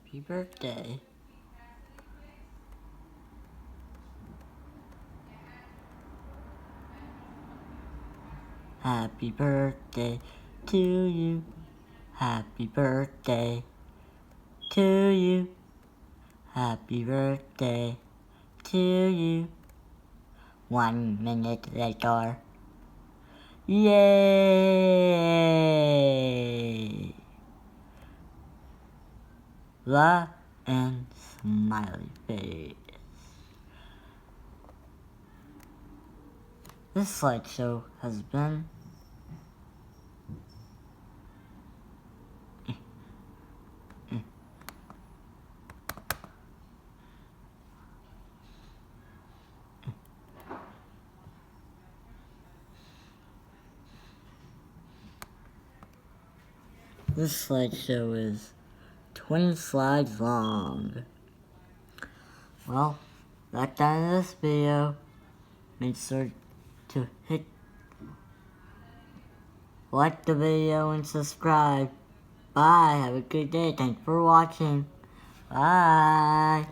Happy birthday. Happy birthday to you. Happy birthday to you. Happy birthday to you. 1 minute later. Yay! Love and smiley face. This slideshow has been This slideshow is 20 slides long. Well, that's the end of this video. Make sure to like the video and subscribe. Bye. Have a good day. Thanks for watching. Bye.